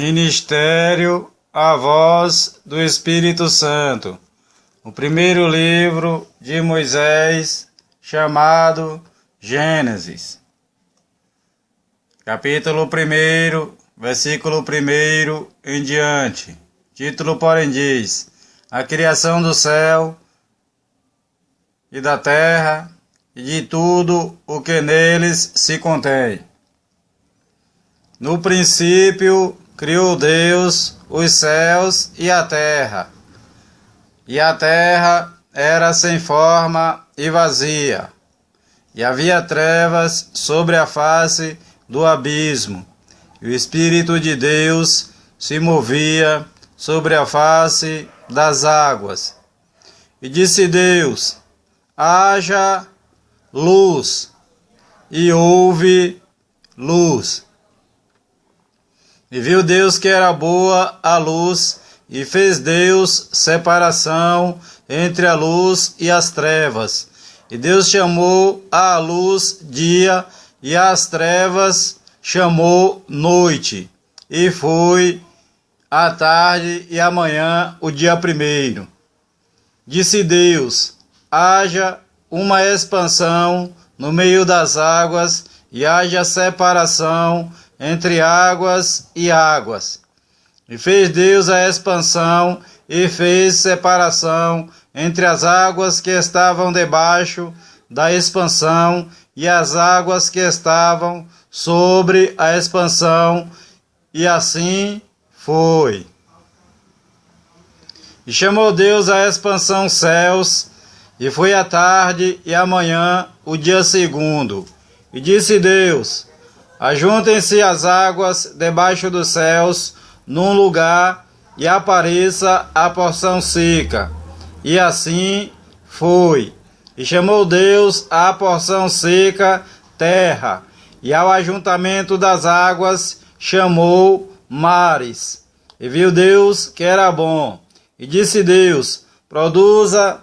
Ministério, a voz do Espírito Santo. O primeiro livro de Moisés, chamado Gênesis. Capítulo 1, versículo 1 em diante. Título, porém, diz: A criação do céu e da terra e de tudo o que neles se contém. No princípio criou Deus os céus e a terra era sem forma e vazia, e havia trevas sobre a face do abismo, e o Espírito de Deus se movia sobre a face das águas. E disse Deus: haja luz, e houve luz. E viu Deus que era boa a luz, e fez Deus separação entre a luz e as trevas. E Deus chamou a luz dia, e as trevas chamou noite. E foi a tarde e a manhã o dia primeiro. Disse Deus: haja uma expansão no meio das águas, e haja separação entre águas e águas. E fez Deus a expansão, e fez separação entre as águas que estavam debaixo da expansão e as águas que estavam sobre a expansão, e assim foi. E chamou Deus a expansão céus, e foi a tarde e a manhã o dia segundo. E disse Deus: ajuntem-se as águas debaixo dos céus num lugar, e apareça a porção seca. E assim foi. E chamou Deus a porção seca terra, e ao ajuntamento das águas chamou mares. E viu Deus que era bom. E disse Deus: produza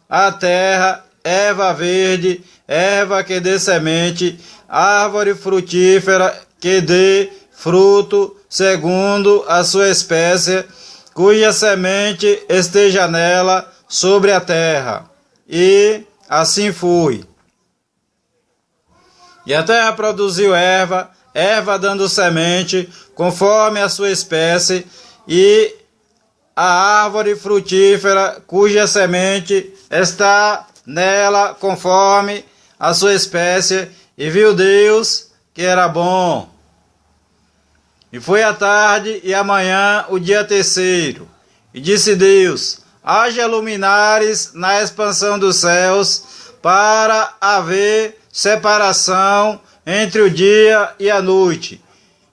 a terra erva verde, erva que dê semente, árvore frutífera que dê fruto segundo a sua espécie, cuja semente esteja nela sobre a terra. E assim foi. E a terra produziu erva, erva dando semente, conforme a sua espécie, e a árvore frutífera, cuja semente está nela, conforme a sua espécie. E viu Deus que era bom. E foi a tarde e a manhã o dia terceiro. E disse Deus: haja luminares na expansão dos céus, para haver separação entre o dia e a noite,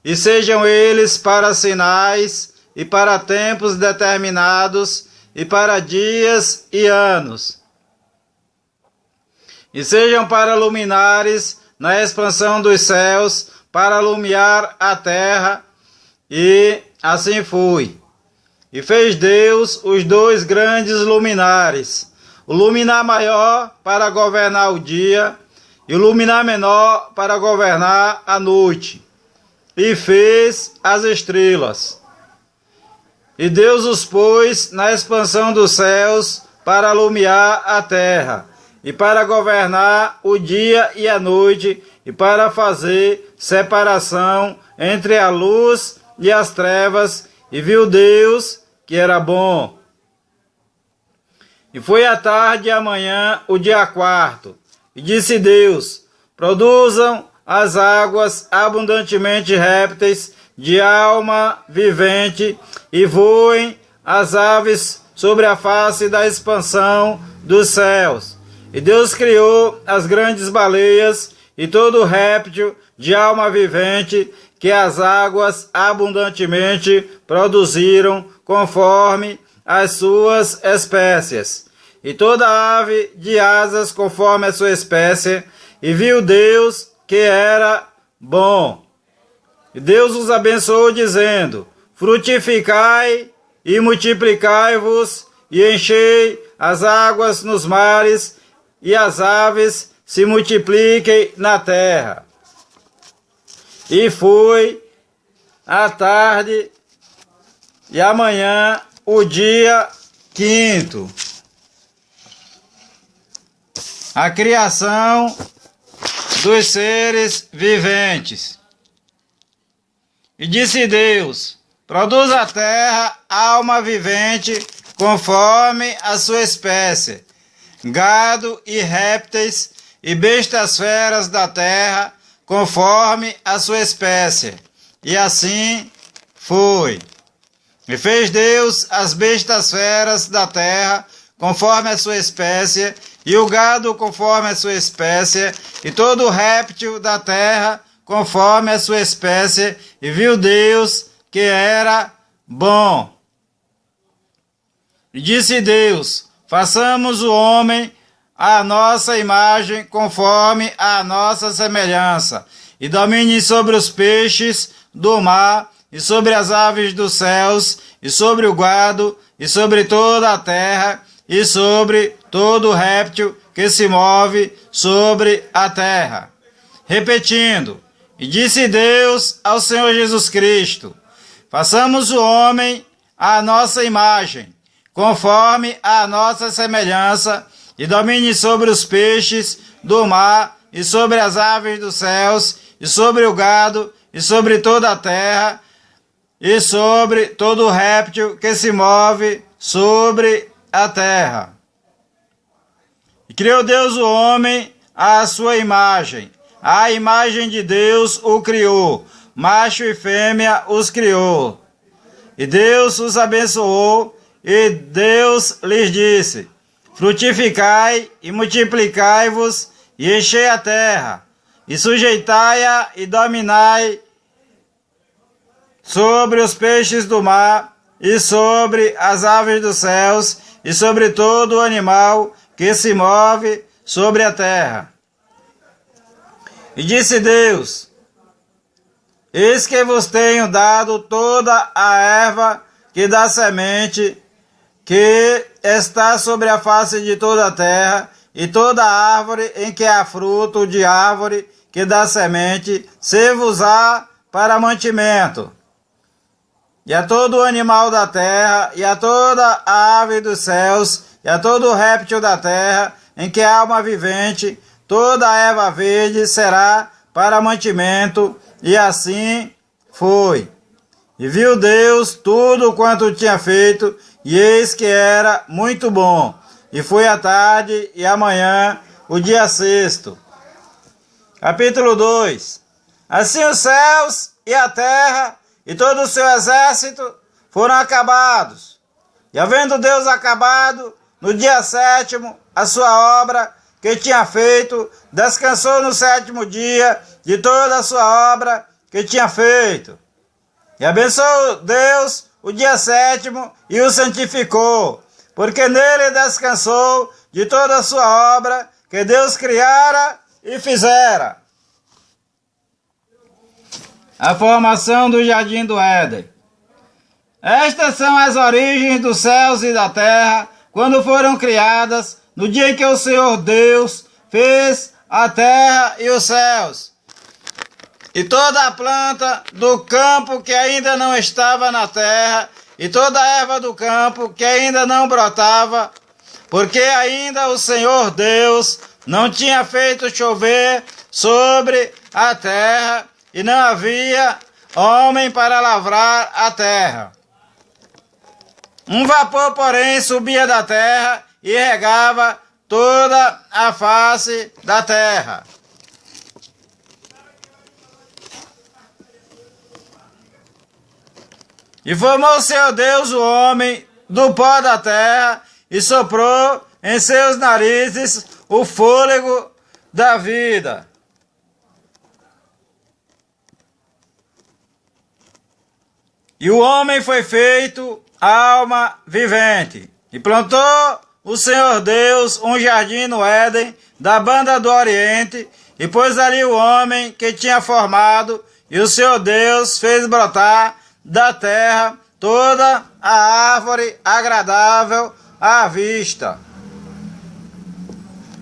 e sejam eles para sinais, e para tempos determinados, e para dias e anos. E sejam para luminares na expansão dos céus, para alumiar a terra. E assim foi. E fez Deus os dois grandes luminares, o luminar maior para governar o dia, e o luminar menor para governar a noite. E fez as estrelas. E Deus os pôs na expansão dos céus para alumiar a terra, e para governar o dia e a noite, e para fazer separação entre a luz e as trevas. E viu Deus que era bom. E foi a tarde e a manhã o dia quarto. E disse Deus: produzam as águas abundantemente répteis de alma vivente, e voem as aves sobre a face da expansão dos céus. E Deus criou as grandes baleias e todo réptil de alma vivente que as águas abundantemente produziram, conforme as suas espécies, e toda ave de asas conforme a sua espécie. E viu Deus que era bom. E Deus os abençoou, dizendo: frutificai e multiplicai-vos, e enchei as águas nos mares, e as aves se multipliquem na terra. E foi à tarde e amanhã o dia quinto. A criação dos seres viventes. E disse Deus: produz a terra alma vivente conforme a sua espécie, gado e répteis e bestas feras da terra conforme a sua espécie. E assim foi. E fez Deus as bestas feras da terra conforme a sua espécie, e o gado conforme a sua espécie, e todo réptil da terra conforme a sua espécie, e viu Deus que era bom. E disse Deus: façamos o homem à nossa imagem, conforme a nossa semelhança, e domine sobre os peixes do mar, e sobre as aves dos céus, e sobre o gado, e sobre toda a terra, e sobre todo réptil que se move sobre a terra. Repetindo, e disse Deus ao Senhor Jesus Cristo: façamos o homem à nossa imagem, conforme a nossa semelhança, e domine sobre os peixes do mar, e sobre as aves dos céus, e sobre o gado, e sobre toda a terra, e sobre todo réptil que se move sobre a terra. E criou Deus o homem à sua imagem. A imagem de Deus o criou, macho e fêmea os criou. E Deus os abençoou, e Deus lhes disse: frutificai e multiplicai-vos, e enchei a terra, e sujeitai-a e dominai sobre os peixes do mar, e sobre as aves dos céus, e sobre todo o animal que se move sobre a terra. E disse Deus: eis que vos tenho dado toda a erva que dá semente, que está sobre a face de toda a terra, e toda árvore em que há fruto de árvore que dá semente, ser-vos-á para mantimento. E a todo animal da terra, e a toda a ave dos céus, e a todo réptil da terra, em que há alma vivente, toda a erva verde será para mantimento. E assim foi. E viu Deus tudo quanto tinha feito, e eis que era muito bom. E foi a tarde e amanhã o dia sexto. Capítulo 2. Assim os céus e a terra e todo o seu exército foram acabados. E havendo Deus acabado no dia sétimo a sua obra que tinha feito, descansou no sétimo dia de toda a sua obra que tinha feito. E abençoou Deus o dia sétimo e o santificou, porque nele descansou de toda a sua obra que Deus criara e fizera. A formação do jardim do Éden. Estas são as origens dos céus e da terra, quando foram criadas, no dia em que o Senhor Deus fez a terra e os céus. E toda a planta do campo que ainda não estava na terra, e toda a erva do campo que ainda não brotava, porque ainda o Senhor Deus não tinha feito chover sobre a terra, e não havia homem para lavrar a terra. Um vapor, porém, subia da terra e regava toda a face da terra. E formou o Senhor Deus o homem do pó da terra, e soprou em seus narizes o fôlego da vida. E o homem foi feito alma vivente. E plantou o Senhor Deus um jardim no Éden, da banda do Oriente, e pôs ali o homem que tinha formado, e o Senhor Deus fez brotar da terra toda a árvore agradável à vista,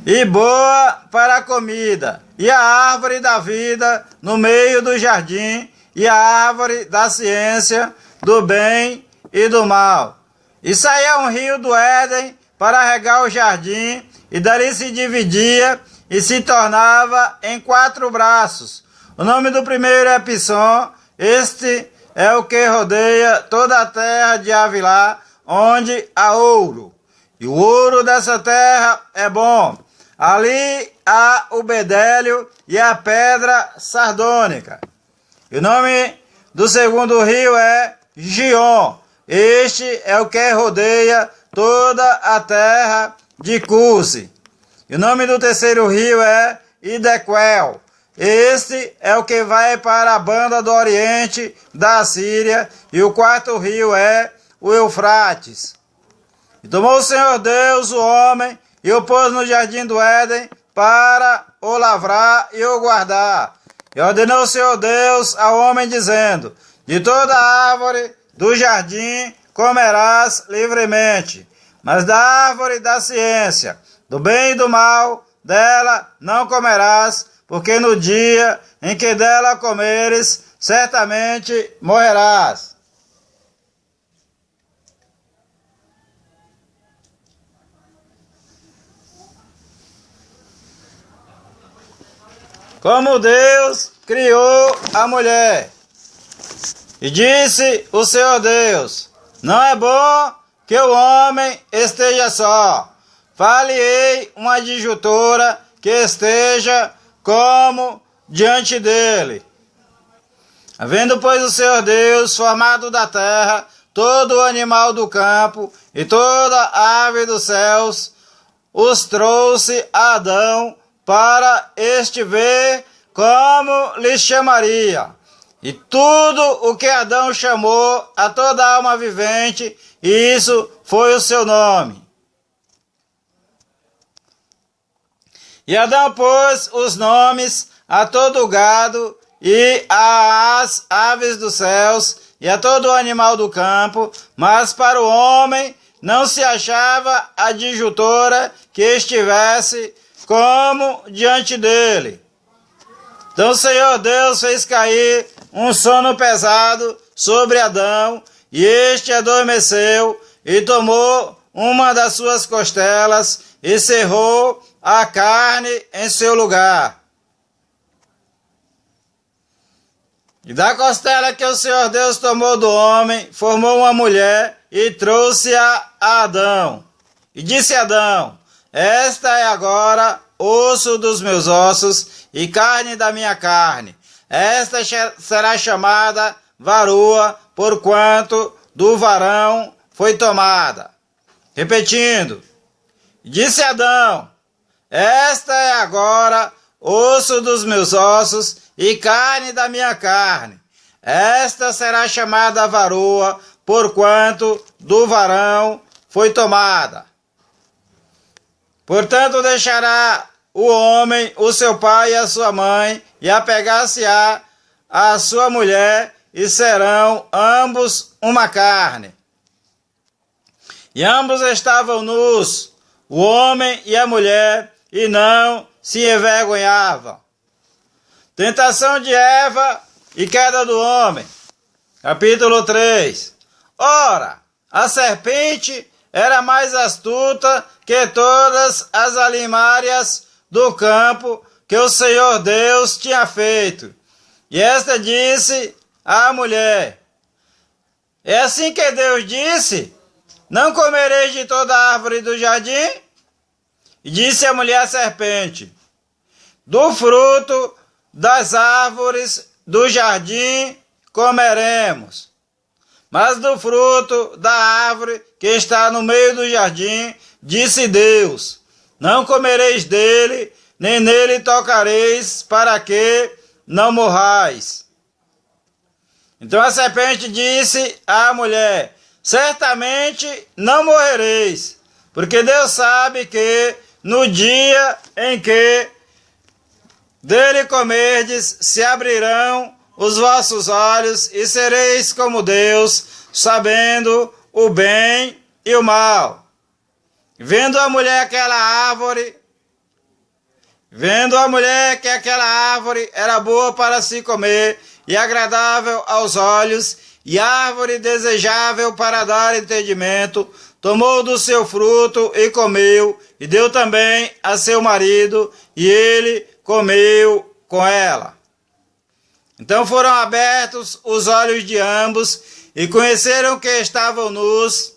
e boa para a comida, e a árvore da vida no meio do jardim, e a árvore da ciência do bem e do mal. E saía um rio do Éden para regar o jardim, e dali se dividia e se tornava em 4 braços. O nome do primeiro é Pisson. Este é o que rodeia toda a terra de Havilá, onde há ouro. E o ouro dessa terra é bom. Ali há o bedélio e a pedra sardônica. E o nome do segundo rio é Gion. Este é o que rodeia toda a terra de Cuse. E o nome do terceiro rio é Idequel. Este é o que vai para a banda do oriente da Síria. E o quarto rio é o Eufrates. E tomou o Senhor Deus o homem e o pôs no jardim do Éden para o lavrar e o guardar. E ordenou o Senhor Deus ao homem, dizendo: de toda árvore do jardim comerás livremente, mas da árvore da ciência, do bem e do mal, dela não comerás, porque no dia em que dela comeres, certamente morrerás. Como Deus criou a mulher. E disse o Senhor Deus: não é bom que o homem esteja só. Far-lhe-ei uma adjutora que esteja como diante dele. Havendo, pois, o Senhor Deus formado da terra todo animal do campo e toda ave dos céus, os trouxe a Adão para este ver como lhe chamaria. E tudo o que Adão chamou a toda alma vivente, isso foi o seu nome. E Adão pôs os nomes a todo o gado e às aves dos céus e a todo o animal do campo, mas para o homem não se achava adjutora que estivesse como diante dele. Então o Senhor Deus fez cair um sono pesado sobre Adão, e este adormeceu e tomou uma das suas costelas e cerrou a carne em seu lugar. E da costela que o Senhor Deus tomou do homem, formou uma mulher e trouxe-a a Adão. E disse Adão: esta é agora osso dos meus ossos e carne da minha carne. Esta será chamada varoa, porquanto do varão foi tomada. Repetindo, disse Adão: esta é agora osso dos meus ossos e carne da minha carne. Esta será chamada varoa, porquanto do varão foi tomada. Portanto, deixará o homem o seu pai e a sua mãe, e apegar-se-á a sua mulher, e serão ambos uma carne. E ambos estavam nus, o homem e a mulher, e não se envergonhavam. Tentação de Eva e queda do homem. Capítulo 3. Ora, a serpente era mais astuta que todas as alimárias do campo que o Senhor Deus tinha feito. E esta disse à mulher: é assim que Deus disse: não comereis de toda árvore do jardim? E disse a mulher à serpente: do fruto das árvores do jardim comeremos, mas do fruto da árvore que está no meio do jardim, disse Deus: não comereis dele, nem nele tocareis, para que não morrais. Então a serpente disse à mulher: certamente não morrereis, porque Deus sabe que no dia em que dele comerdes, se abrirão os vossos olhos e sereis como Deus, sabendo o bem e o mal. Vendo a mulher que aquela árvore era boa para se comer e agradável aos olhos, e árvore desejável para dar entendimento, tomou do seu fruto e comeu, e deu também a seu marido, e ele comeu com ela. Então foram abertos os olhos de ambos, e conheceram que estavam nus,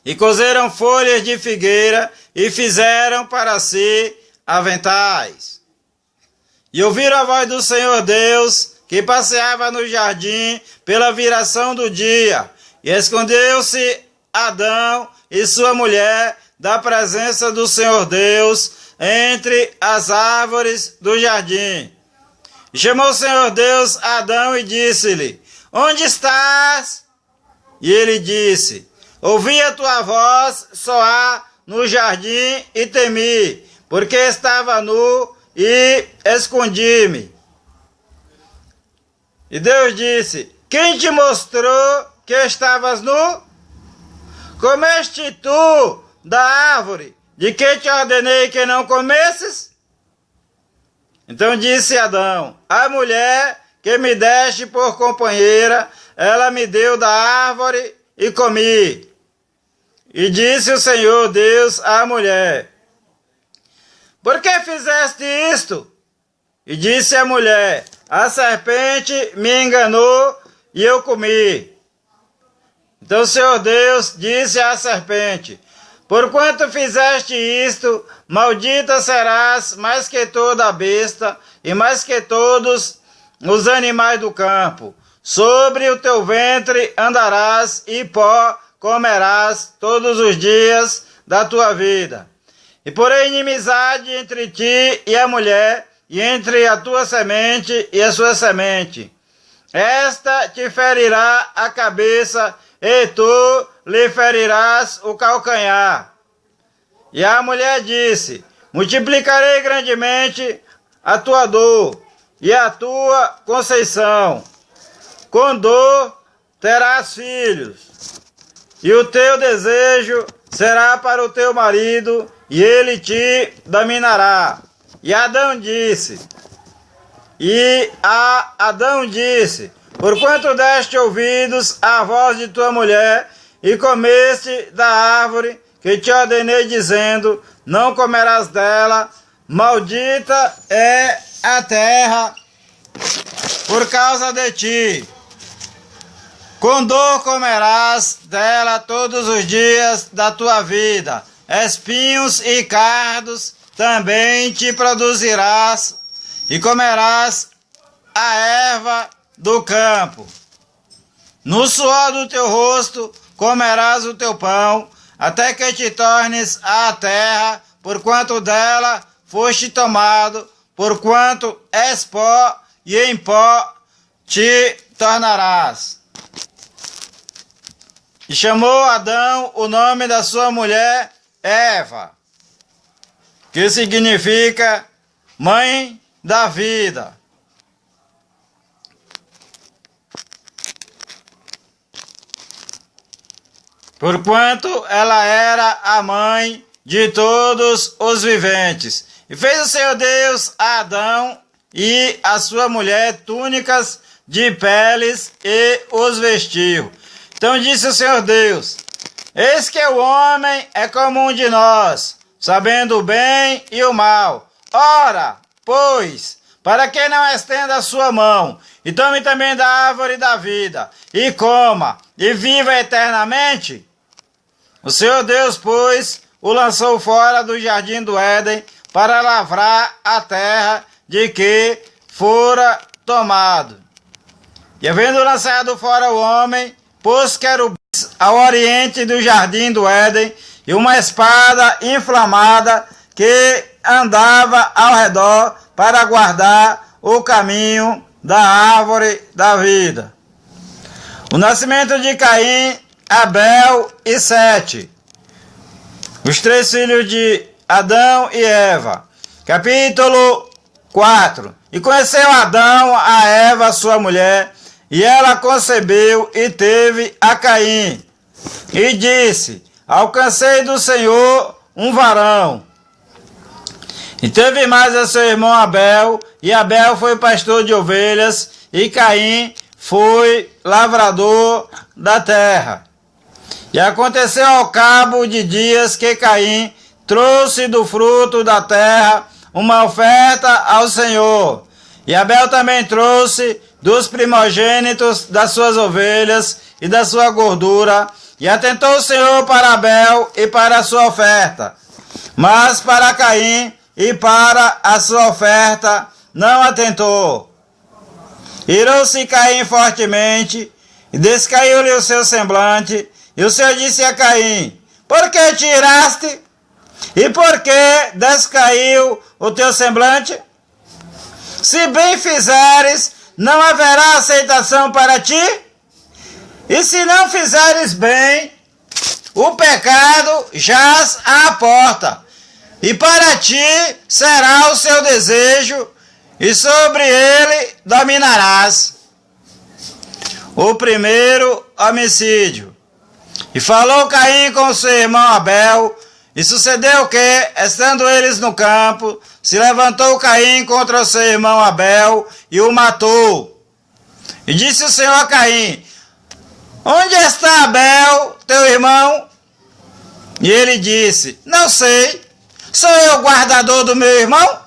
e coseram folhas de figueira, e fizeram para si aventais. E ouviram a voz do Senhor Deus, que passeava no jardim pela viração do dia, e escondeu-se Adão e sua mulher da presença do Senhor Deus entre as árvores do jardim. E chamou o Senhor Deus a Adão e disse-lhe: onde estás? E ele disse: ouvi a tua voz soar no jardim e temi, porque estava nu e escondi-me. E Deus disse: quem te mostrou que estavas nu? Comeste tu da árvore de que te ordenei que não comesses? Então disse Adão: a mulher que me deste por companheira, ela me deu da árvore e comi. E disse o Senhor Deus à mulher: por que fizeste isto? E disse a mulher: a serpente me enganou e eu comi. Então o Senhor Deus disse à serpente: porquanto fizeste isto, maldita serás mais que toda a besta e mais que todos os animais do campo. Sobre o teu ventre andarás e pó comerás todos os dias da tua vida. E porém inimizade entre ti e a mulher, e entre a tua semente e a sua semente. Esta te ferirá a cabeça, e tu lhe ferirás o calcanhar. E a mulher disse: multiplicarei grandemente a tua dor e a tua conceição. Com dor terás filhos, e o teu desejo será para o teu marido, e ele te dominará. E Adão disse, porquanto deste ouvidos à voz de tua mulher, e comeste da árvore que te ordenei, dizendo: não comerás dela, maldita é a terra por causa de ti. Com dor comerás dela todos os dias da tua vida, espinhos e cardos também te produzirás, e comerás a erva do campo. No suor do teu rosto comerás o teu pão, até que te tornes à terra, porquanto dela foste tomado, porquanto és pó, e em pó te tornarás. E chamou Adão o nome da sua mulher Eva, que significa mãe da vida. Porquanto ela era a mãe de todos os viventes. E fez o Senhor Deus a Adão e a sua mulher túnicas de peles e os vestiu. Então disse o Senhor Deus: eis que o homem é como um de nós, sabendo o bem e o mal. Ora, pois, para que não estenda a sua mão, e tome também da árvore da vida, e coma, e viva eternamente? O Senhor Deus, pois, o lançou fora do jardim do Éden, para lavrar a terra de que fora tomado. E havendo lançado fora o homem, pôs querubins ao oriente do jardim do Éden, e uma espada inflamada que andava ao redor para guardar o caminho da árvore da vida. O nascimento de Caim, Abel e Sete. Os três filhos de Adão e Eva. Capítulo 4. E conheceu Adão a Eva, sua mulher, e ela concebeu e teve a Caim. E disse: alcancei do Senhor um varão. E teve mais a seu irmão Abel, e Abel foi pastor de ovelhas, e Caim foi lavrador da terra. E aconteceu ao cabo de dias que Caim trouxe do fruto da terra uma oferta ao Senhor. E Abel também trouxe dos primogênitos das suas ovelhas e da sua gordura. E atentou o Senhor para Abel e para a sua oferta. Mas para Caim e para a sua oferta não atentou. Irou-se Caim fortemente, e descaiu-lhe o seu semblante, e o Senhor disse a Caim: por que te iraste? E por que descaiu o teu semblante? Se bem fizeres, não haverá aceitação para ti? E se não fizeres bem, o pecado jaz à porta, e para ti será o seu desejo, e sobre ele dominarás. O primeiro homicídio. E falou Caim com seu irmão Abel, e sucedeu que, estando eles no campo, se levantou Caim contra o seu irmão Abel e o matou. E disse o Senhor a Caim: onde está Abel, teu irmão? E ele disse: não sei, sou eu o guardador do meu irmão?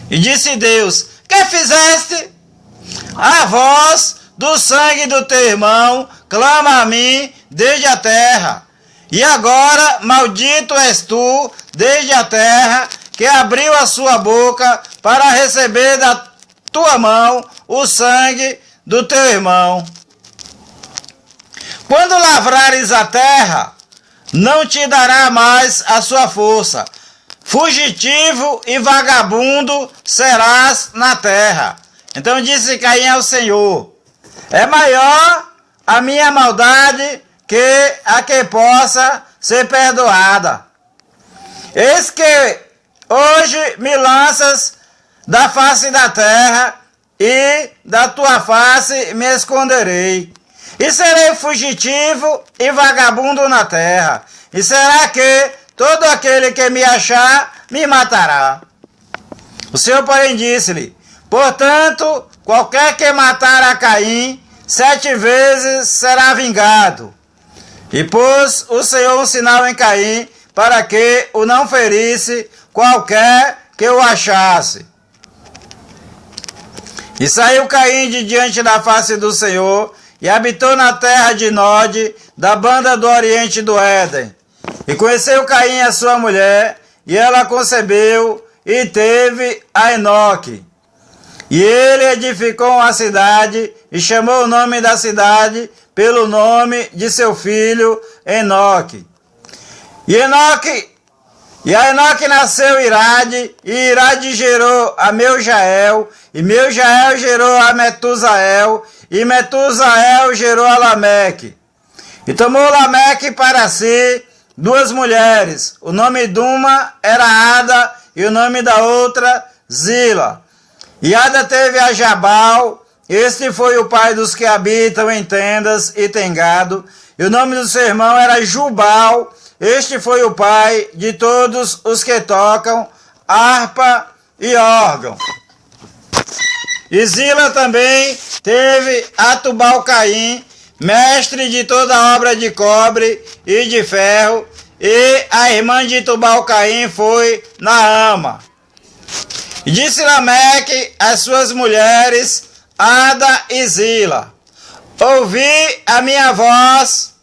E disse Deus: que fizeste? A voz do sangue do teu irmão clama a mim desde a terra. E agora maldito és tu desde a terra, que abriu a sua boca para receber da tua mão o sangue do teu irmão. Quando lavrares a terra, não te dará mais a sua força. Fugitivo e vagabundo serás na terra. Então disse Caim ao Senhor: é maior a minha maldade que a que possa ser perdoada. Eis que hoje me lanças da face da terra, e da tua face me esconderei. E serei fugitivo e vagabundo na terra. E será que todo aquele que me achar me matará? O Senhor, porém, disse-lhe: portanto, qualquer que matar a Caim, 7 vezes será vingado. E pôs o Senhor um sinal em Caim, para que o não ferisse qualquer que o achasse. E saiu Caim de diante da face do Senhor, e habitou na terra de Nod, da banda do oriente do Éden. E conheceu Caim a sua mulher, e ela concebeu, e teve a Enoque. E ele edificou uma cidade, e chamou o nome da cidade pelo nome de seu filho Enoque. E a Enoque nasceu Irade, e Irade gerou a Meujael, e Meujael gerou a Metusael, e Metusael gerou a Lameque. E tomou Lameque para si 2 mulheres. O nome de uma era Ada, e o nome da outra Zila. E Ada teve a Jabal. Este foi o pai dos que habitam em tendas e tem gado. E o nome do seu irmão era Jubal. Este foi o pai de todos os que tocam harpa e órgão. E Zila também teve a Tubal-Caim, mestre de toda obra de cobre e de ferro, e a irmã de Tubal-Caim foi Naama. E disse Lameque às suas mulheres, Ada e Zila: ouvi a minha voz,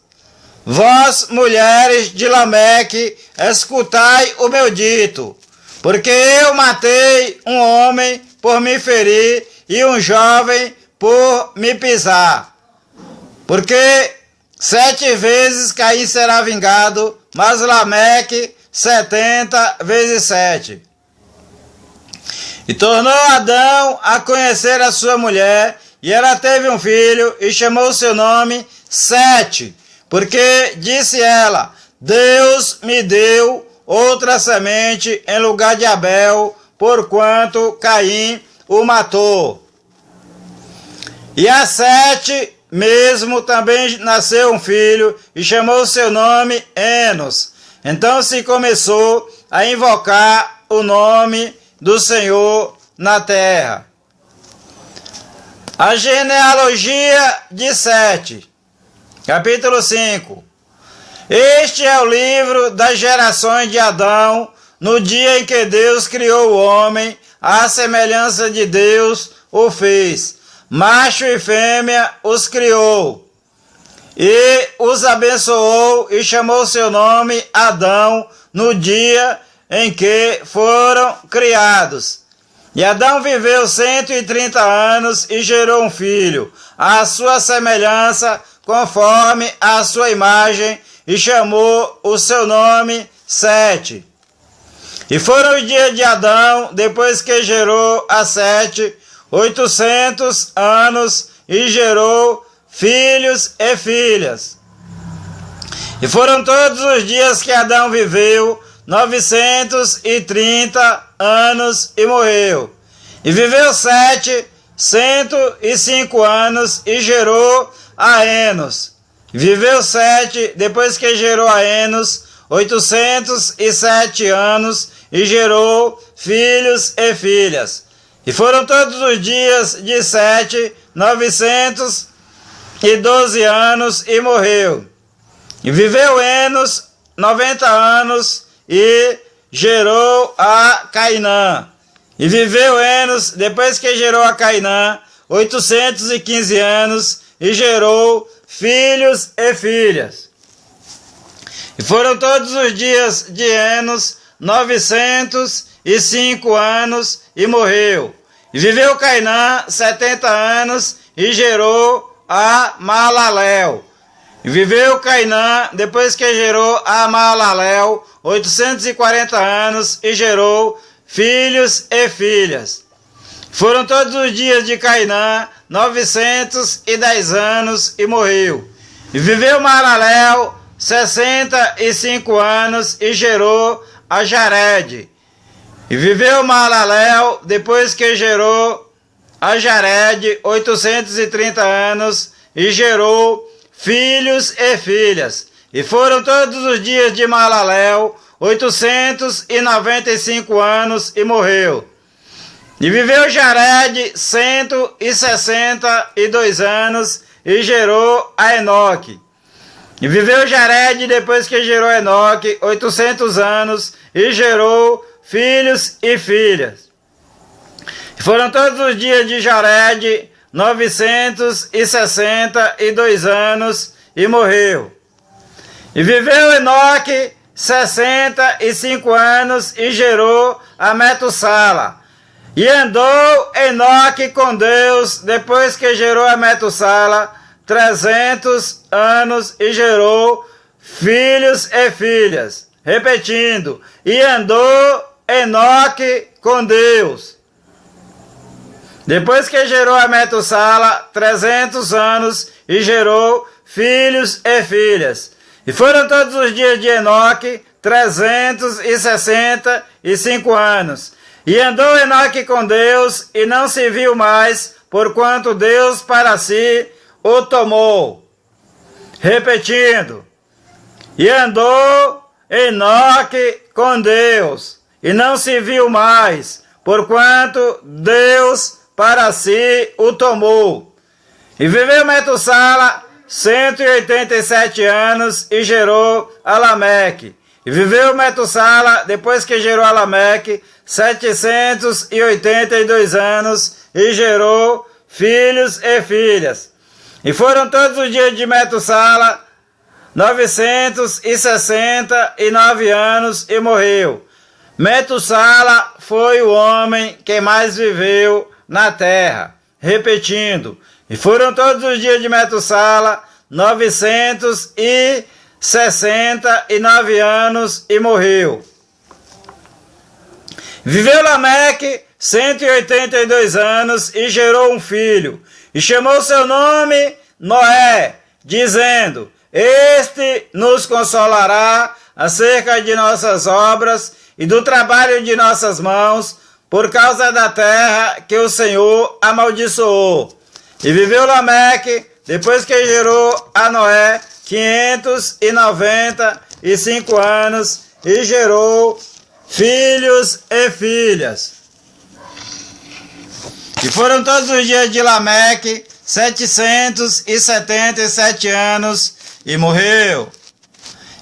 vós mulheres de Lameque, escutai o meu dito, porque eu matei um homem por me ferir, e um jovem por me pisar. Porque 7 vezes Caim será vingado, mas Lameque 70 vezes 7. E tornou Adão a conhecer a sua mulher, e ela teve um filho, e chamou seu nome Sete, porque disse ela: Deus me deu outra semente em lugar de Abel, porquanto Caim o matou. E a Sete mesmo também nasceu um filho, e chamou seu nome Enos. Então se começou a invocar o nome do Senhor na terra. A genealogia de Sete, capítulo 5. Este é o livro das gerações de Adão, no dia em que Deus criou o homem, à semelhança de Deus o fez. Macho e fêmea os criou, e os abençoou, e chamou seu nome Adão, no dia em que foram criados. E Adão viveu 130 anos e gerou um filho, à sua semelhança, conforme a sua imagem, e chamou o seu nome Sete. E foram os dias de Adão, depois que gerou a Sete, 800 anos, e gerou filhos e filhas. E foram todos os dias que Adão viveu, 930 anos, e morreu. E viveu Sete 105 anos, e gerou a Enos. E viveu Sete, depois que gerou a Enos, 807 anos, e gerou filhos e filhas. E foram todos os dias de Sete 912 anos, e morreu. E viveu Enos 90 anos, e gerou a Cainã. E viveu Enos, depois que gerou a Cainã, 815 anos, e gerou filhos e filhas. E foram todos os dias de Enos 905 anos, e morreu. E viveu Cainã 70 anos, e gerou a Maalalel. E viveu Cainã, depois que gerou a Maalalel, 840 anos, e gerou filhos e filhas. Foram todos os dias de Cainã 910 anos, e morreu. E viveu Maalalel 65 anos, e gerou a Jared. E viveu Maalalel, depois que gerou a Jared, 830 anos, e gerou filhos e filhas. E foram todos os dias de Maalalel 895 anos, e morreu. E viveu Jared 162 anos, e gerou a Enoque. E viveu Jared, depois que gerou Enoque, 800 anos, e gerou filhos e filhas. E foram todos os dias de Jared 962 anos, e morreu. E viveu Enoque 65 anos, e gerou a Metussala. E andou Enoque com Deus, depois que gerou a Metussala, 300 anos, e gerou filhos e filhas. Repetindo, e andou Enoque com Deus. Depois que gerou a Metussala, 300 anos, e gerou filhos e filhas. E foram todos os dias de Enoque 365 anos. E andou Enoque com Deus, e não se viu mais, porquanto Deus para si o tomou. Repetindo, e andou Enoque com Deus, e não se viu mais, porquanto Deus para si o tomou. E viveu Metussala 187 anos, e gerou a Lameque. E viveu Metussala, depois que gerou a Lameque, 782 anos, e gerou filhos e filhas. E foram todos os dias de Metussala 969 anos, e morreu. Metussala foi o homem que mais viveu na terra. Repetindo, e foram todos os dias de Metussala 969 anos, e morreu. Viveu Lameque 182 anos, e gerou um filho, e chamou seu nome Noé, dizendo: Este nos consolará acerca de nossas obras e do trabalho de nossas mãos, por causa da terra que o Senhor amaldiçoou. E viveu Lameque, depois que gerou a Noé, 595 anos, e gerou filhos e filhas. E foram todos os dias de Lameque 777 anos, e morreu.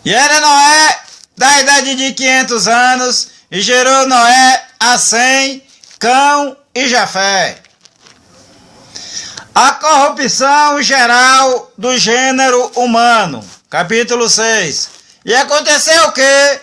E era Noé da idade de 500 anos, e gerou Noé a Sem, Cão e Jafé. A corrupção geral do gênero humano. Capítulo 6. E aconteceu que,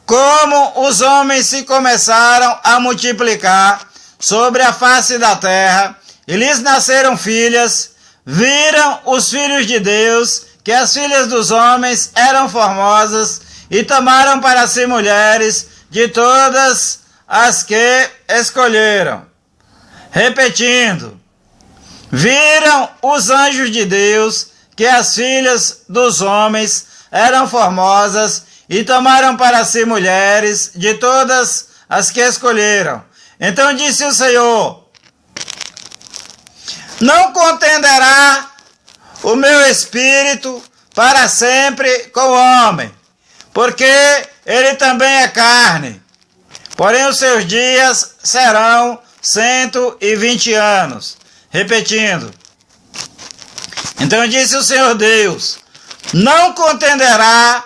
como os homens se começaram a multiplicar sobre a face da terra, e lhes nasceram filhas, viram os filhos de Deus que as filhas dos homens eram formosas, e tomaram para si mulheres de todas as que escolheram. Repetindo, viram os anjos de Deus que as filhas dos homens eram formosas, e tomaram para si mulheres de todas as que escolheram. Então disse o Senhor: não contenderá o meu espírito para sempre com o homem, porque ele também é carne. Porém os seus dias serão 120 anos. Repetindo. Então disse o Senhor Deus: não contenderá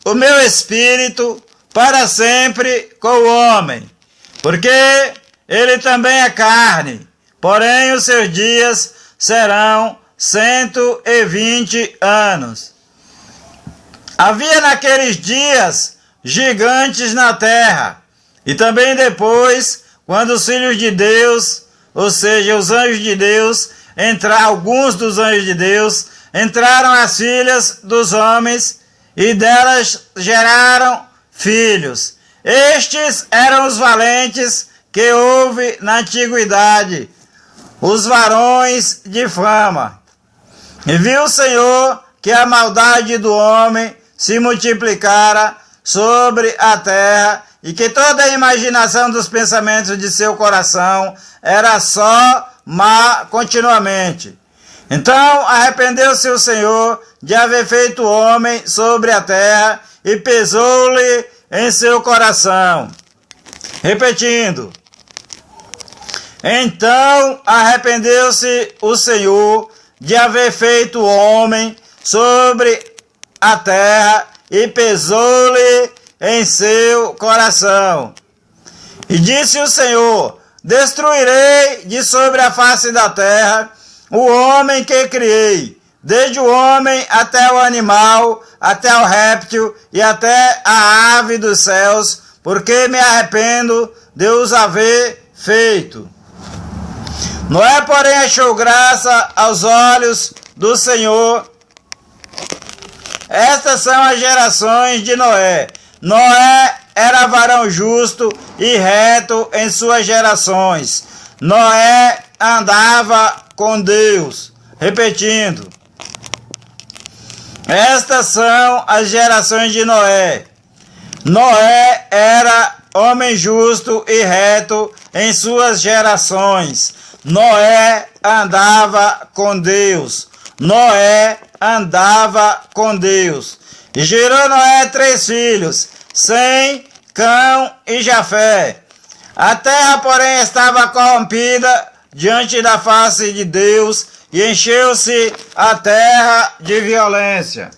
o meu espírito para sempre com o homem, porque ele também é carne. Porém os seus dias serão 120 anos. Havia naqueles dias gigantes na terra, e também depois, quando os filhos de Deus, ou seja, os anjos de Deus, alguns dos anjos de Deus, entraram as filhas dos homens, e delas geraram filhos. Estes eram os valentes que houve na antiguidade, os varões de fama. E viu o Senhor que a maldade do homem se multiplicara sobre a terra, e que toda a imaginação dos pensamentos de seu coração era só má continuamente. Então arrependeu-se o Senhor de haver feito o homem sobre a terra, e pesou-lhe em seu coração. Repetindo. Então arrependeu-se o Senhor de haver feito o homem sobre a terra, e pesou-lhe em seu coração. E disse o Senhor: destruirei de sobre a face da terra o homem que criei, desde o homem até o animal, até o réptil e até a ave dos céus, porque me arrependo de os haver feito. Noé, porém, achou graça aos olhos do Senhor. Estas são as gerações de Noé. Noé era varão justo e reto em suas gerações. Noé andava com Deus. Repetindo. Estas são as gerações de Noé. Noé era homem justo e reto em suas gerações. Noé andava com Deus. Noé andava com Deus. E gerou Noé 3 filhos, Sem, Cão e Jafé. A terra, porém, estava corrompida diante da face de Deus, e encheu-se a terra de violência.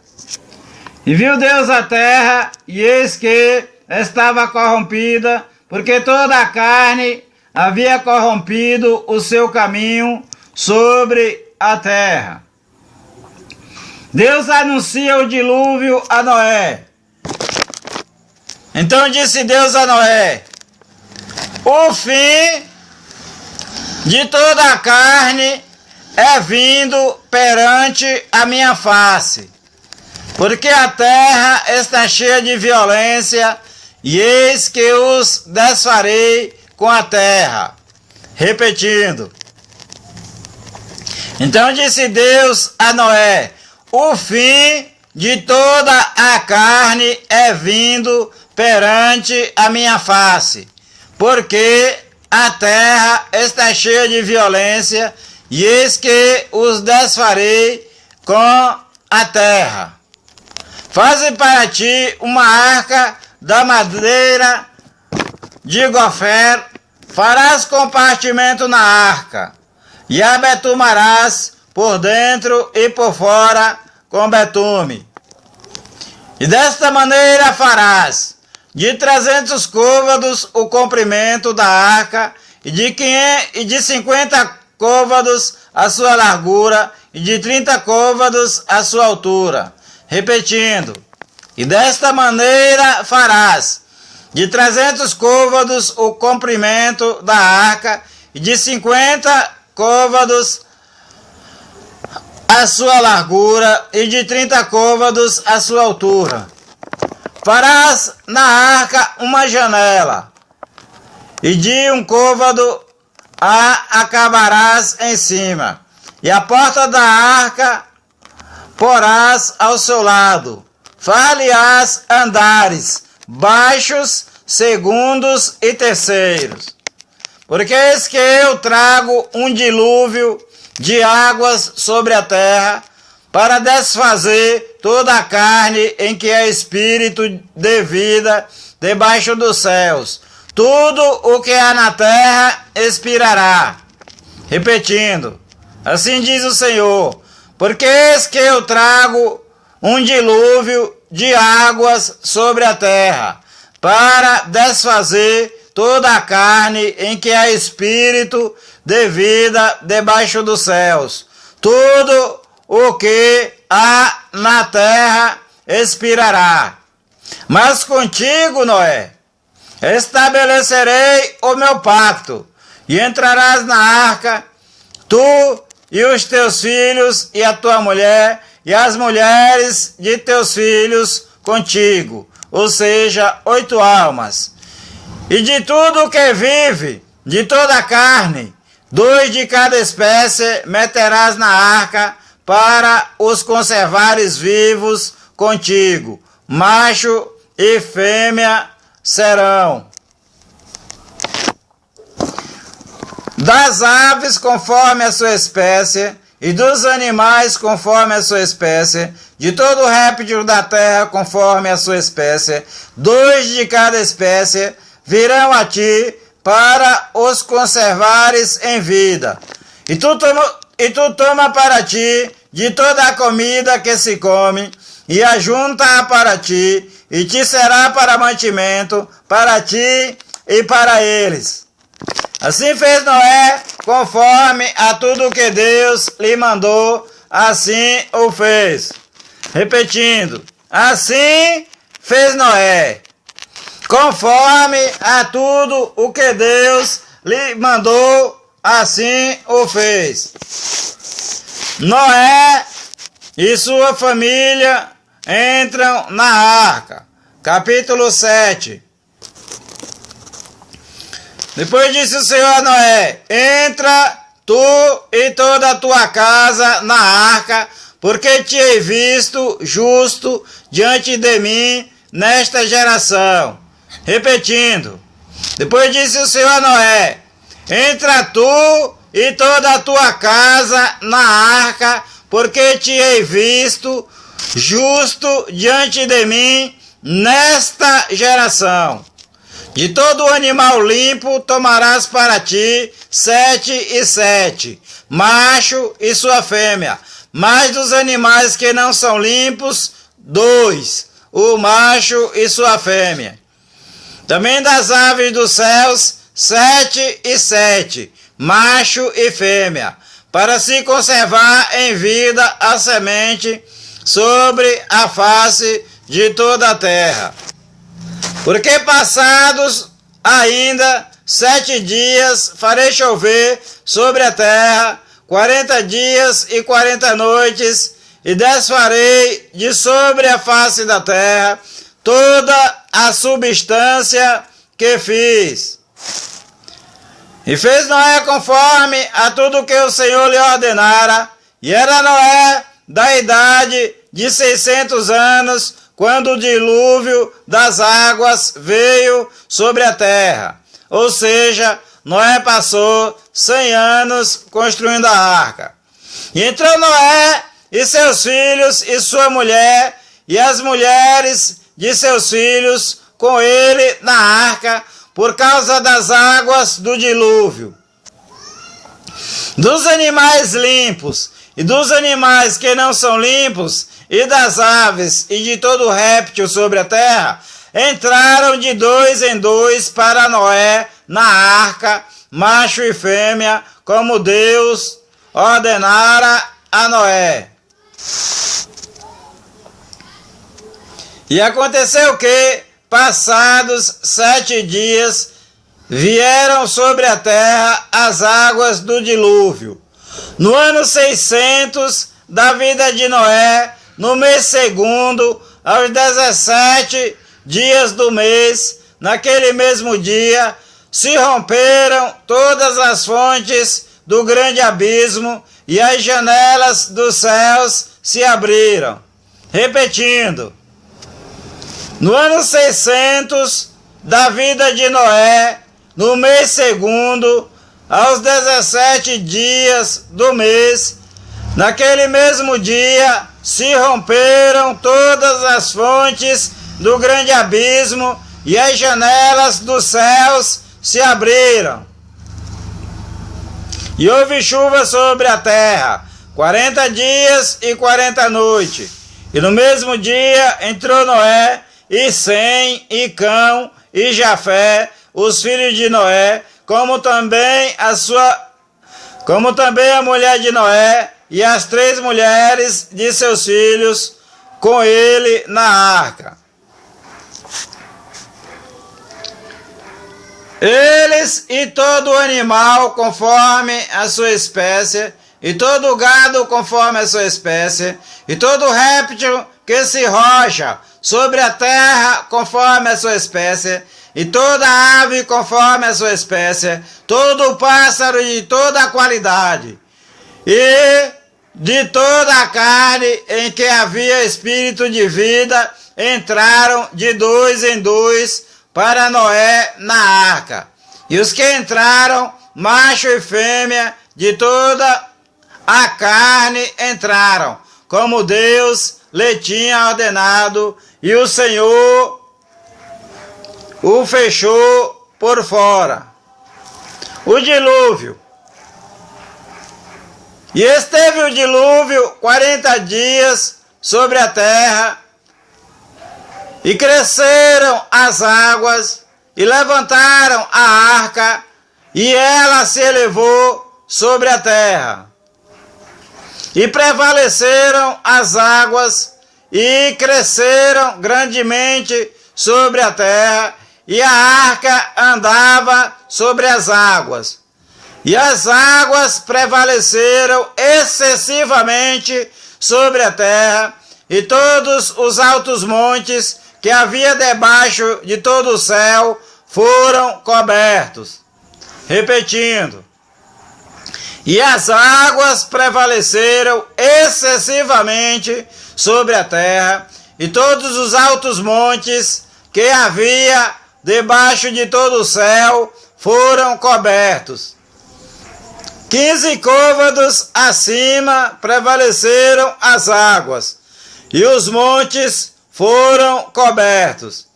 E viu Deus a terra, e eis que estava corrompida, porque toda a carne havia corrompido o seu caminho sobre a terra. Deus anuncia o dilúvio a Noé. Então disse Deus a Noé: o fim de toda a carne é vindo perante a minha face, porque a terra está cheia de violência, e eis que os desfarei com a terra. Repetindo. Então disse Deus a Noé: o fim de toda a carne é vindo perante a minha face, porque a terra está cheia de violência, e eis que os desfarei com a terra. Faze para ti uma arca da madeira de gofer, Farás compartimento na arca, e a betumarás por dentro e por fora com betume. E desta maneira farás de 300 côvados o comprimento da arca, e de 50 côvados a sua largura, e de 30 côvados a sua altura. Repetindo, e desta maneira farás de 300 côvados o comprimento da arca, e de 50 côvados a sua largura, e de 30 côvados a sua altura. Farás na arca uma janela, e de 1 côvado a acabarás em cima, e a porta da arca porás ao seu lado. Far-lhe-ás andares baixos, segundos e terceiros. Porque eis que eu trago um dilúvio de águas sobre a terra, para desfazer toda a carne em que é espírito de vida debaixo dos céus. Tudo o que há na terra expirará. Repetindo, assim diz o Senhor, porque eis que eu trago um dilúvio de águas sobre a terra, para desfazer toda a carne em que há espírito de vida debaixo dos céus. Tudo o que há na terra expirará. Mas contigo, Noé, estabelecerei o meu pacto, e entrarás na arca, tu e os teus filhos, e a tua mulher, e as mulheres de teus filhos contigo, ou seja, 8 almas. E de tudo que vive, de toda a carne, 2 de cada espécie meterás na arca, para os conservares vivos contigo. Macho e fêmea serão. Das aves conforme a sua espécie, e dos animais conforme a sua espécie, de todo réptil da terra conforme a sua espécie, 2 de cada espécie virão a ti para os conservares em vida. E tu toma para ti de toda a comida que se come, e ajunta-a para ti, e te será para mantimento, para ti e para eles. Assim fez Noé, conforme a tudo que Deus lhe mandou, assim o fez. Repetindo, assim fez Noé, conforme a tudo o que Deus lhe mandou, assim o fez. Noé e sua família entram na arca. Capítulo 7. Depois disse o Senhor a Noé: entra tu e toda a tua casa na arca, porque te hei visto justo diante de mim nesta geração. Repetindo. Depois disse o Senhor a Noé: entra tu e toda a tua casa na arca, porque te hei visto justo diante de mim nesta geração. De todo animal limpo tomarás para ti 7 e 7, macho e sua fêmea, mas dos animais que não são limpos, 2, o macho e sua fêmea. Também das aves dos céus, 7 e 7, macho e fêmea, para se conservar em vida a semente sobre a face de toda a terra. Porque passados ainda 7 dias farei chover sobre a terra 40 dias e 40 noites, e desfarei de sobre a face da terra toda a substância que fiz. E fez Noé conforme a tudo que o Senhor lhe ordenara, e era Noé da idade de 600 anos, quando o dilúvio das águas veio sobre a terra. Ou seja, Noé passou 100 anos construindo a arca. E entrou Noé e seus filhos e sua mulher, e as mulheres de seus filhos com ele na arca, por causa das águas do dilúvio. Dos animais limpos e dos animais que não são limpos, e das aves e de todo réptil sobre a terra, entraram de 2 em 2 para Noé na arca, macho e fêmea, como Deus ordenara a Noé. E aconteceu que, passados 7 dias, vieram sobre a terra as águas do dilúvio. No ano 600 da vida de Noé, no mês segundo, aos 17 dias do mês, naquele mesmo dia, se romperam todas as fontes do grande abismo e as janelas dos céus se abriram. Repetindo, no ano 600 da vida de Noé, no mês segundo, aos 17 dias do mês, naquele mesmo dia, se romperam todas as fontes do grande abismo e as janelas dos céus se abriram. E houve chuva sobre a terra, 40 dias e 40 noites. E no mesmo dia entrou Noé, e Sem, e Cão, e Jafé, os filhos de Noé, como também a mulher de Noé, e as 3 mulheres de seus filhos, com ele na arca. Eles e todo animal conforme a sua espécie, e todo gado conforme a sua espécie, e todo réptil que se rocha sobre a terra conforme a sua espécie, e toda ave conforme a sua espécie, todo pássaro de toda a qualidade, e de toda a carne em que havia espírito de vida, entraram de 2 em 2 para Noé na arca. E os que entraram, macho e fêmea, de toda a carne entraram, como Deus lhe tinha ordenado, e o Senhor o fechou por fora. O dilúvio. E esteve o dilúvio 40 dias sobre a terra, e cresceram as águas, e levantaram a arca, e ela se elevou sobre a terra. E prevaleceram as águas, e cresceram grandemente sobre a terra, e a arca andava sobre as águas. E as águas prevaleceram excessivamente sobre a terra, e todos os altos montes que havia debaixo de todo o céu foram cobertos. Repetindo, e as águas prevaleceram excessivamente sobre a terra, e todos os altos montes que havia debaixo de todo o céu foram cobertos. 15 côvados acima prevaleceram as águas, e os montes foram cobertos.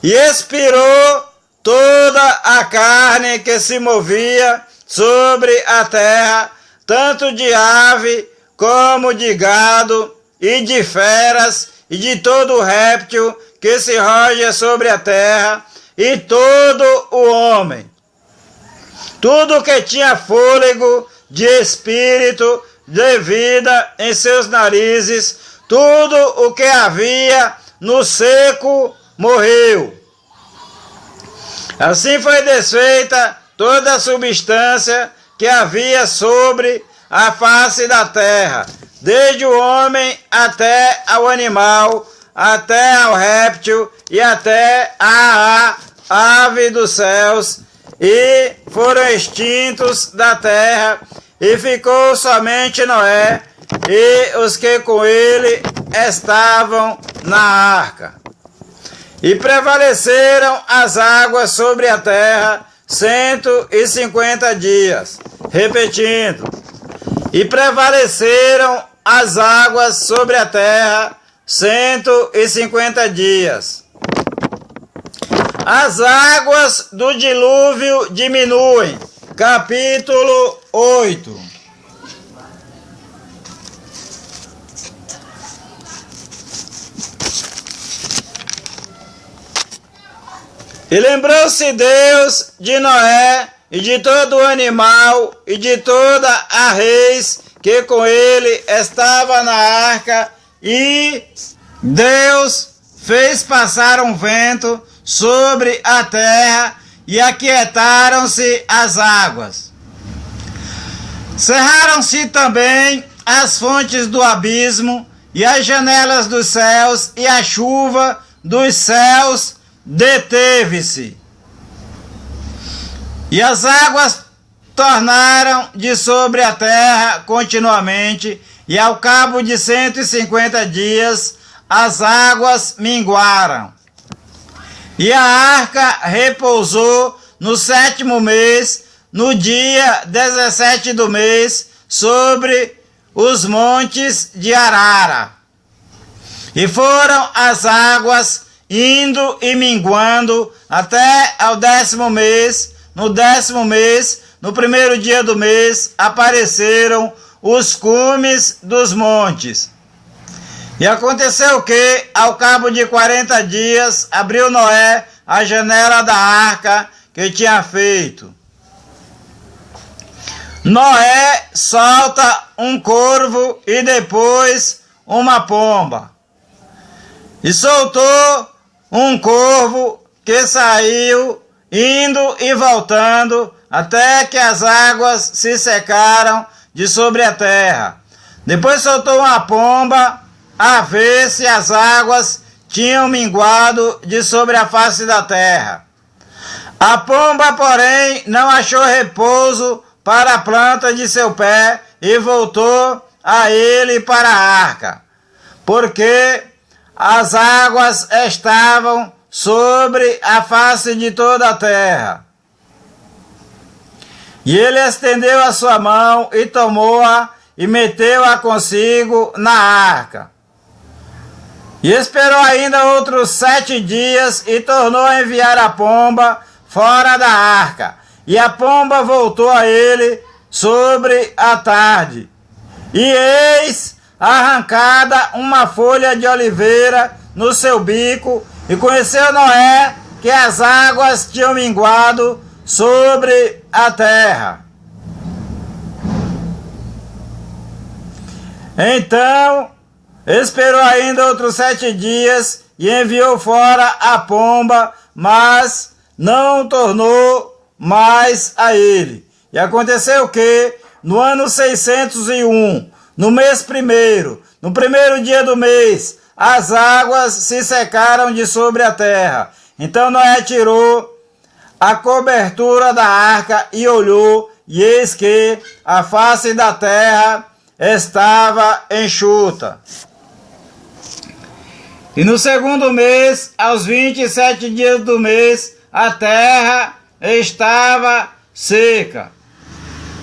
E expirou toda a carne que se movia sobre a terra, tanto de ave como de gado, e de feras, e de todo réptil que se roja sobre a terra, e todo o homem. Tudo que tinha fôlego de espírito, de vida em seus narizes, tudo o que havia no seco morreu. Assim foi desfeita toda a substância que havia sobre a face da terra, desde o homem até ao animal, até ao réptil e até a ave dos céus, e foram extintos da terra, e ficou somente Noé e os que com ele estavam na arca. E prevaleceram as águas sobre a terra 150 dias. Repetindo, e prevaleceram as águas sobre a terra 150 dias. As águas do dilúvio diminuem. Capítulo 8. E lembrou-se Deus de Noé e de todo o animal e de toda a reis que com ele estava na arca, e Deus fez passar um vento sobre a terra e aquietaram-se as águas. Cerraram-se também as fontes do abismo e as janelas dos céus, e a chuva dos céus deteve-se. E as águas tornaram de sobre a terra continuamente, e ao cabo de 150 dias as águas minguaram. E a arca repousou no 7º mês, no dia 17 do mês, sobre os montes de Arara. E foram as águas indo e minguando até ao 10º mês. No 10º mês, no 1º dia do mês, apareceram os cumes dos montes. E aconteceu que, ao cabo de 40 dias, abriu Noé a janela da arca que tinha feito. Noé solta um corvo e depois uma pomba. E soltou um corvo que saiu, indo e voltando, até que as águas se secaram de sobre a terra. Depois soltou uma pomba, a ver se as águas tinham minguado de sobre a face da terra. A pomba, porém, não achou repouso para a planta de seu pé e voltou a ele para a arca, porque as águas estavam sobre a face de toda a terra. E ele estendeu a sua mão e tomou-a e meteu-a consigo na arca. E esperou ainda outros 7 dias e tornou a enviar a pomba fora da arca. E a pomba voltou a ele sobre a tarde. E eis arrancada uma folha de oliveira no seu bico, e conheceu Noé que as águas tinham minguado sobre a terra. Então esperou ainda outros 7 dias e enviou fora a pomba, mas não tornou mais a ele. E aconteceu que, no ano 601, no mês 1º, no 1º dia do mês, as águas se secaram de sobre a terra. Então Noé tirou a cobertura da arca e olhou, e eis que a face da terra estava enxuta. E no 2º mês, aos 27 dias do mês, a terra estava seca.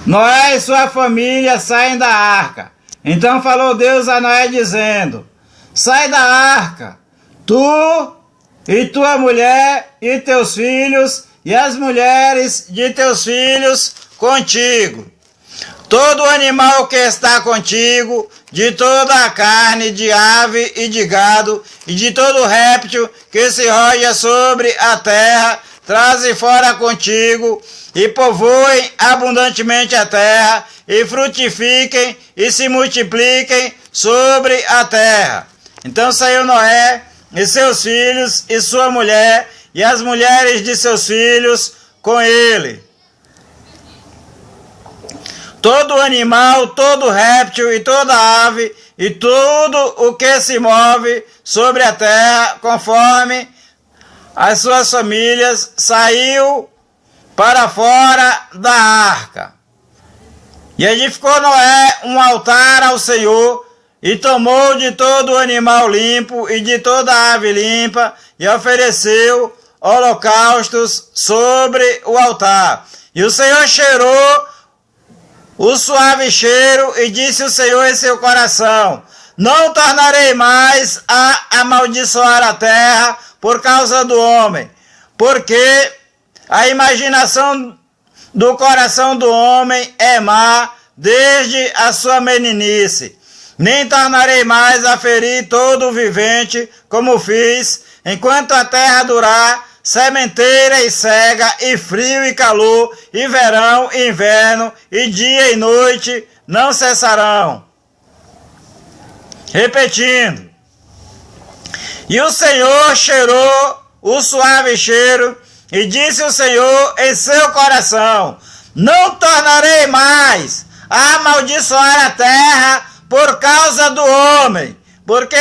Noé e sua família saem da arca. Então falou Deus a Noé dizendo: sai da arca, tu e tua mulher e teus filhos e as mulheres de teus filhos contigo. Todo animal que está contigo, de toda a carne, de ave e de gado, e de todo réptil que se roja sobre a terra, traze fora contigo, e povoem abundantemente a terra, e frutifiquem e se multipliquem sobre a terra. Então saiu Noé e seus filhos e sua mulher, e as mulheres de seus filhos com ele. Todo animal, todo réptil e toda ave, e tudo o que se move sobre a terra, conforme as suas famílias, saiu para fora da arca. E edificou Noé um altar ao Senhor, e tomou de todo o animal limpo e de toda a ave limpa, e ofereceu holocaustos sobre o altar. E o Senhor cheirou o suave cheiro, e disse o Senhor em seu coração: não tornarei mais a amaldiçoar a terra por causa do homem, porque a imaginação do coração do homem é má desde a sua meninice. Nem tornarei mais a ferir todo o vivente, como fiz, enquanto a terra durar, sementeira e cega, e frio e calor, e verão e inverno, e dia e noite não cessarão. Repetindo. E o Senhor cheirou o suave cheiro, e disse o Senhor em seu coração: não tornarei mais a amaldiçoar a terra por causa do homem, porque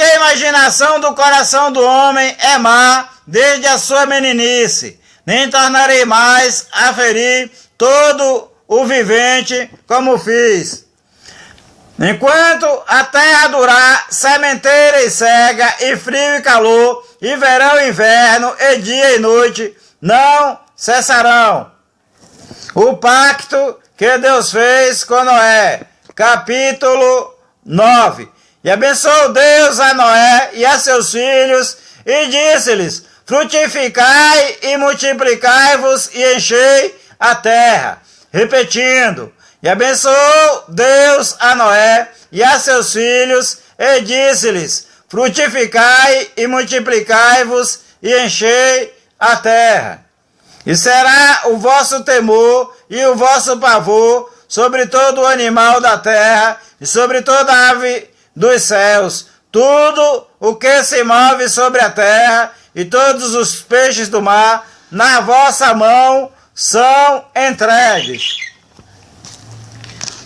a imaginação do coração do homem é má desde a sua meninice. Nem tornarei mais a ferir todo o vivente como fiz. Enquanto a terra durar, sementeira e cega, e frio e calor, e verão e inverno, e dia e noite, não cessarão. O pacto que Deus fez com Noé. Capítulo 9. E abençoou Deus a Noé e a seus filhos, e disse-lhes: frutificai e multiplicai-vos, e enchei a terra. Repetindo. E abençoou Deus a Noé e a seus filhos, e disse-lhes: frutificai e multiplicai-vos, e enchei a terra. E será o vosso temor e o vosso pavor sobre todo o animal da terra, e sobre toda ave dos céus, tudo o que se move sobre a terra, e todos os peixes do mar, na vossa mão são entregues.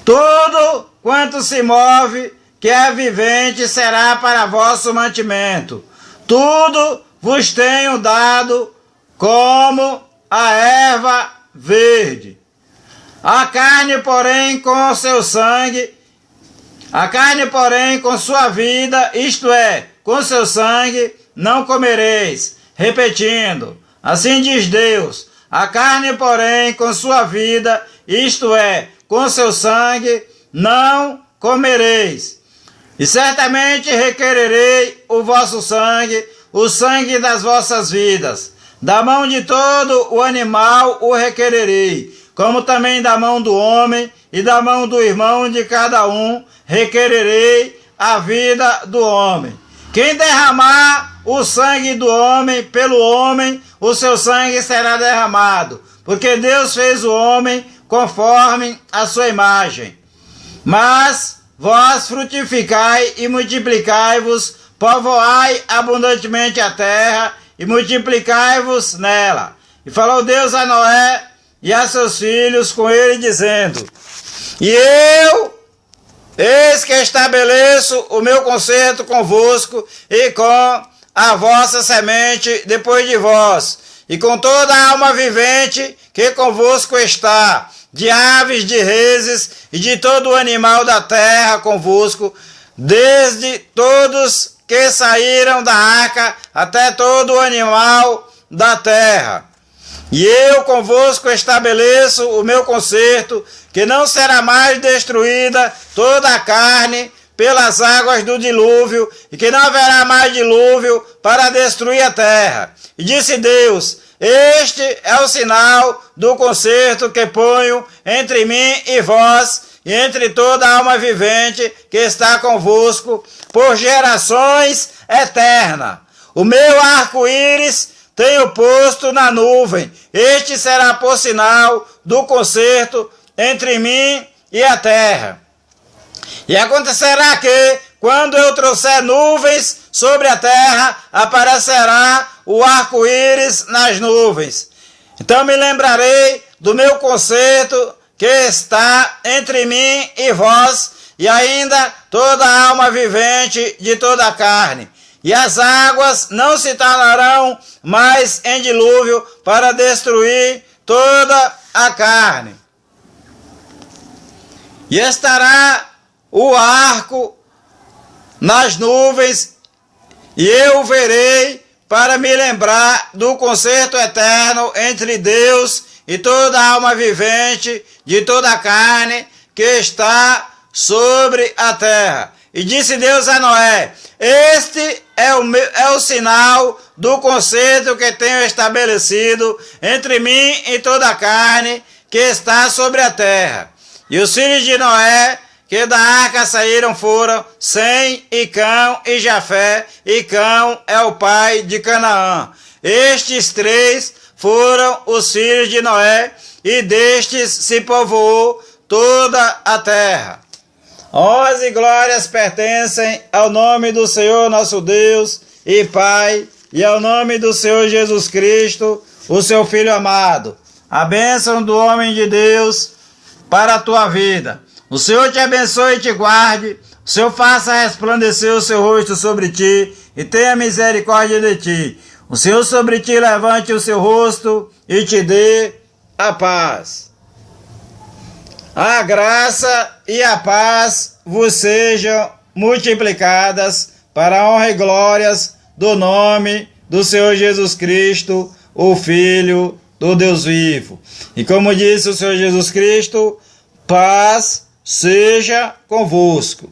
Tudo quanto se move, que é vivente, será para vosso mantimento. Tudo vos tenho dado como a erva verde. A carne, porém, com seu sangue, a carne, porém, com sua vida, isto é, com seu sangue, não comereis. Repetindo, assim diz Deus: a carne, porém, com sua vida, isto é, com seu sangue, não comereis. E certamente requererei o vosso sangue, o sangue das vossas vidas. Da mão de todo o animal o requererei, como também da mão do homem e da mão do irmão de cada um requererei a vida do homem. Quem derramar o sangue do homem pelo homem, o seu sangue será derramado, porque Deus fez o homem conforme a sua imagem. Mas vós frutificai e multiplicai-vos, povoai abundantemente a terra e multiplicai-vos nela. E falou Deus a Noé e a seus filhos com ele, dizendo: e eu, eis que estabeleço o meu concerto convosco e com a vossa semente depois de vós, e com toda a alma vivente que convosco está, de aves, de reses e de todo o animal da terra convosco, desde todos que saíram da arca até todo o animal da terra. E eu convosco estabeleço o meu concerto, que não será mais destruída toda a carne pelas águas do dilúvio, e que não haverá mais dilúvio para destruir a terra. E disse Deus: este é o sinal do concerto que ponho entre mim e vós, e entre toda a alma vivente que está convosco, por gerações eternas. O meu arco-íris tenho posto na nuvem. Este será por sinal do concerto entre mim e a terra. E acontecerá que, quando eu trouxer nuvens sobre a terra, aparecerá o arco-íris nas nuvens. Então me lembrarei do meu concerto que está entre mim e vós, e ainda toda a alma vivente de toda a carne. E as águas não se tornarão mais em dilúvio para destruir toda a carne. E estará o arco nas nuvens, e eu o verei para me lembrar do concerto eterno entre Deus e toda a alma vivente de toda a carne que está sobre a terra. E disse Deus a Noé: este é o sinal do conceito que tenho estabelecido entre mim e toda a carne que está sobre a terra. E os filhos de Noé que da arca saíram foram Sem e Cão e Jafé, e Cão é o pai de Canaã. Estes três foram os filhos de Noé, e destes se povoou toda a terra. Honras e glórias pertencem ao nome do Senhor nosso Deus e Pai, e ao nome do Senhor Jesus Cristo, o seu Filho amado. A bênção do homem de Deus para a tua vida. O Senhor te abençoe e te guarde, o Senhor faça resplandecer o seu rosto sobre ti e tenha misericórdia de ti. O Senhor sobre ti levante o seu rosto e te dê a paz. A graça e a paz vos sejam multiplicadas para a honra e glórias do nome do Senhor Jesus Cristo, o Filho do Deus vivo. E como disse o Senhor Jesus Cristo, paz seja convosco.